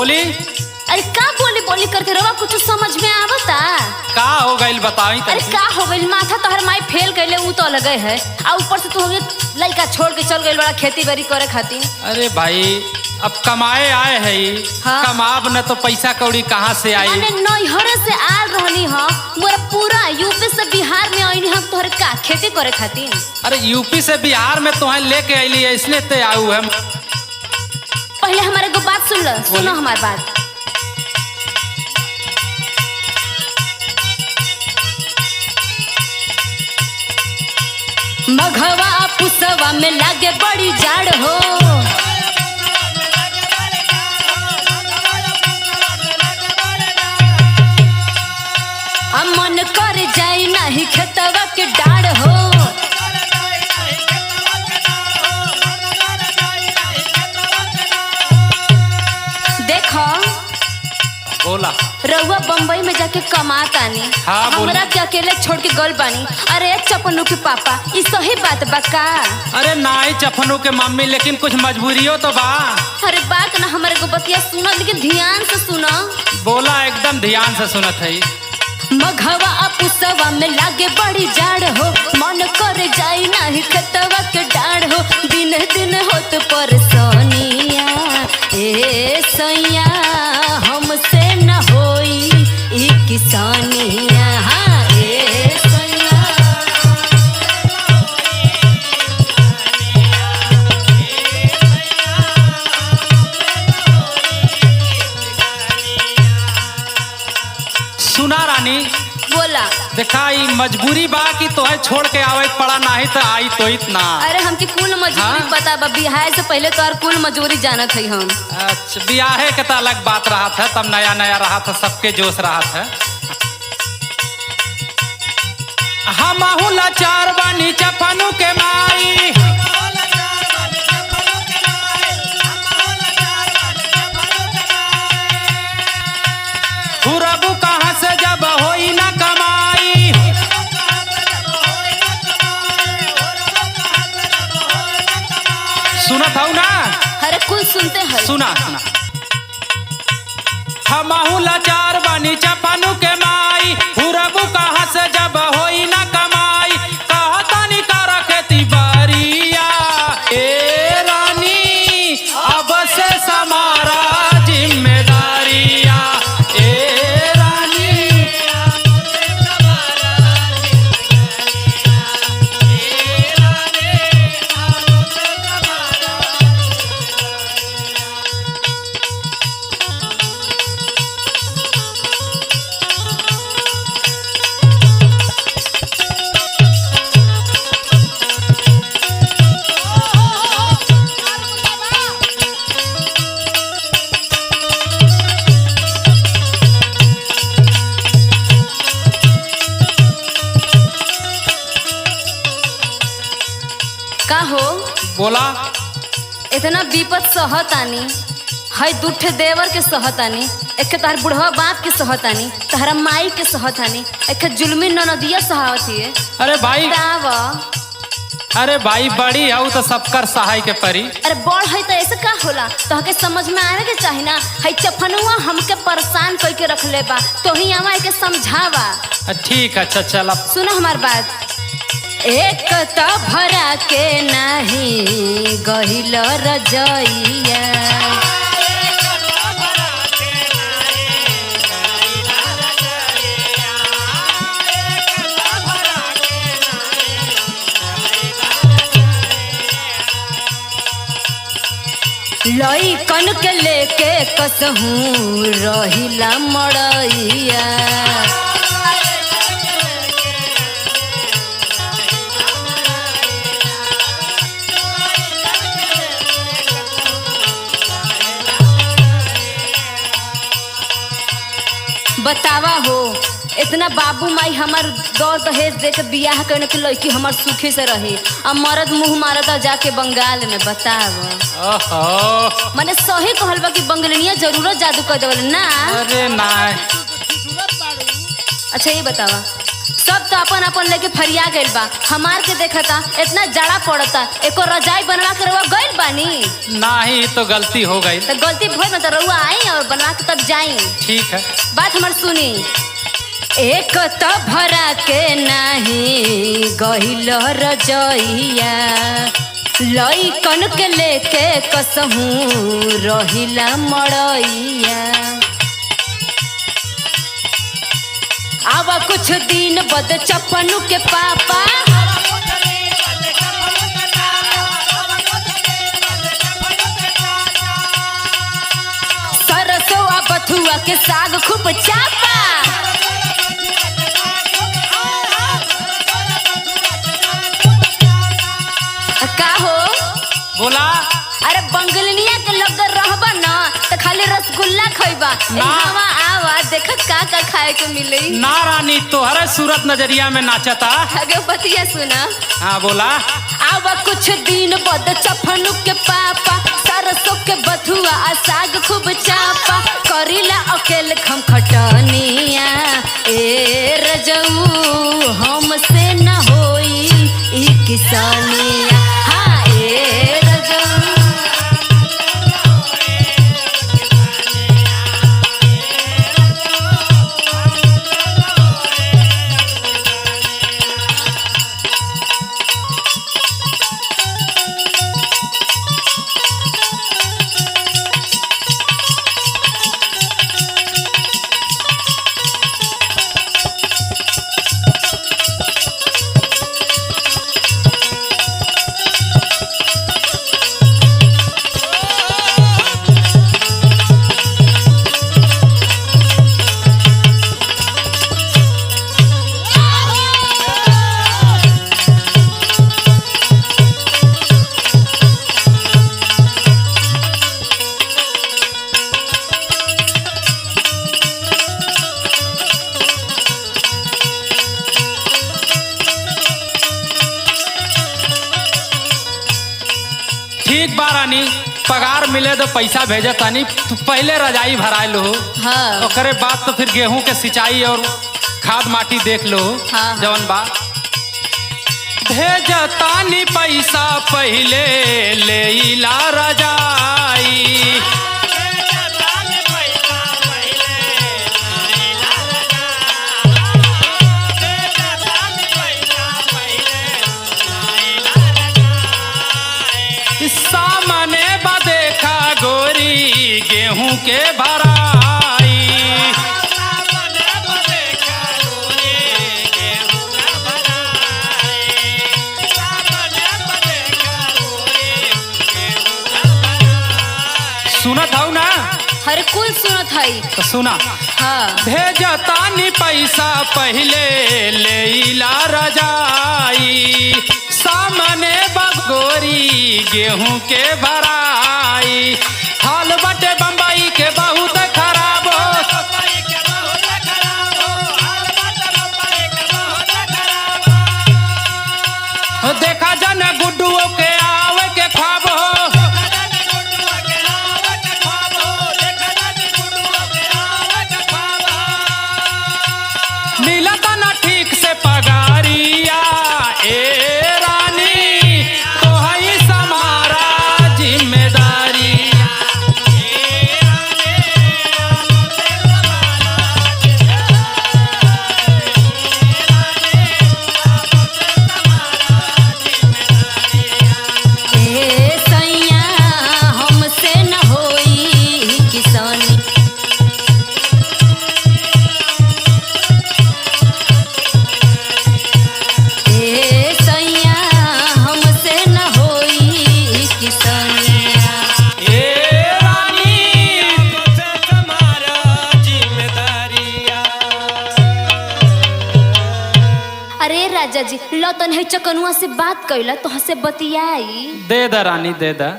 बोली। अरे का बोली बोली करते रहो, कुछ समझ में आवता? का हो गइल बताई। अरे का हो गइल, माथा तोहर माई फेल कैले ऊ तो लगे है, आ ऊपर से तू लड़का छोड़ के चल गइल बड़ा खेती बाड़ी करे खातिर। अरे भाई अब कमाए आए है हाँ। कमाब न तो पैसा कौड़ी कहाँ से आई। मैंने नैहरे से आल रहनी ह, मोरा पूरा यूपी से बिहार में आईनी हम तोहर का खेती करे खातिर। अरे यूपी से बिहार में तुम्हें लेके अली है इसलिए ते आऊ है। पहले हमारे को बात सुन लो, सुनो हमारी बात। मघवा पुसवा में लागे बड़ी जाड़ हो, मन कर जाई नहीं खेतवा के डाढ़ हो। देखो बोला रउआ बम्बई में जाके कमातानी, हाँ, हमरा के अकेले छोड़ के गल बानी। अरे चपनू के पापा ई सही बात बा का? अरे नाई चफनू के मम्मी लेकिन कुछ मजबूरियों तो बा। अरे बात ना हमारे को बतिया सुनो, लेकिन ध्यान से सुनो। बोला एकदम ध्यान से सुनत है। मघवा पुसवा में लागे बड़ी जाड़ हो, मन कर जाई नहीं खेतवा के डाढ़ हो। दिन दिन होत परेशानिया ए सैया, हमसे न होई ई किसानिया। हाँ ए सैया, सुना रानी, बोला। देखा ई मजबूरी बा कि तोहे छोड़ के आवे पड़ा नहीं तो आई तो इतना। अरे हमके कुल मजबूरी हाँ? पता बा, बिहार से पहले तो और कुल मजबूरी जानत है हम। अच्छा ब्याहे के तो अलग बात रहा था, तब नया नया रहा था, सबके जोश रहा था। हम लाचार बानी चफनू के माई, हुरबू कहाँ से जब होई ना कमाई। सुनत हूँ ना? अरे कुल सुनते हैं। सुना सुना। हमहू लाचार बानी चपनू के माई, हुरबू कहाँ से जब होई ना कमाई। कहतानी कर खेती बारिया ए रानी, अब से समारा जिम्मेदारिया ए रानी। का हो बोला। इतना विपत सहतानी, हई दुठे देवर के सहतानी, एक तार बुढ़वा बाप के सहतानी, तारा माई के सहतानी, एक जुल्मी ननदिया सहावती है। अरे भाई, बतावा। अरे भाई बड़ी हऊ तो सबकर सहाय के परी। अरे बड़ है तो ऐसे का होला, तोहके समझ में आवे के चाही ना। हई चफनुआ हमके परेशान करके रख ले बा, तो ही आवा के समझावा। ठीक है, अच्छा चल। सुनो हमार बात। एक तो भरा के नहीं गहिल रजइया, लइकन के लेके कसहूँ रहिला मड़इया। बतावा हो, इतना बाबू माई हमार दौड़ दहेज दे के बियाह करने के लड़की हमार सुखी से रही, अब मर्द मुंह मारता जाके बंगाल में। बतावा। ओहो, मैंने सही कहल बा कि बंगलिया जरूरत जादू कर देवल ना। अरे ना। अच्छा ये बतावा, सब तो अपन अपन लेके फरिया गइल बा, हमार के देखता इतना जाड़ा पड़ता, एको रजाई बनवा के रउआ गइल बानी। नाही तो गलती हो गई। तो गलती भइल में तो रउआ आई और बनवा के तब जाई। ठीक है, बात हमार सुनी। एक तो भरा के नाही गइल रजइया, लइकन के लेके कसहू रहिला मड़इया। अब कुछ दिन बद चपनू के पापा, सरसों बथुआ के साग खूब चापा। का हो बोला। अरे बंगलिया के लग रहबा ना तो खाली रसगुल्ला खइबा, इहवा आवा देख का खाए के मिली। ना रानी तोहरे सूरत नजरिया में नाचता। अगे बतिया सुना। हाँ बोला। अब कुछ दिन बद चफनु के पापा, सरसों के बथुआ आ साग खूब चापा। करीला अकेले खम खटनिया, ए रजऊ हमसे न होई ई किसानिया। हाँ ए रजऊ ठीक बा रानी, पगार मिले तो पैसा भेजे तानी। तू पहले रजाई भरा लो। हाँ। ओकरे बाद तो फिर गेहूं के सिंचाई और खाद माटी देख लो। हाँ। जवन बा भेज तानी पैसा पहले ले ला रजाई। सामने बदेखा गोरी गेहूं के भराई। सुनत हूँ ना? हर कुल सुनत हई। तो सुना। हाँ। भेजतानी पैसा पहले ले ला रजाई। सामने बगोरी गेहूं के भराई। हाल बटे बम्बई के बहुत खराब हो। देखा जन गुड्डुओं के आवे के ख्वाब हो। मिलता ना ठीक से पगारिया, ए रानी तो है समारा जिम्मेदारी। ए सैया हमसे न होई किसानी। ए सैया हमसे न होई किसानिया। ए रानी तुझसे समारा जिम्मेदारिया। अरे राजा जी लो तन है चकनुआ से बात कैला तो हसे बतियाई। दे दा रानी दे दा।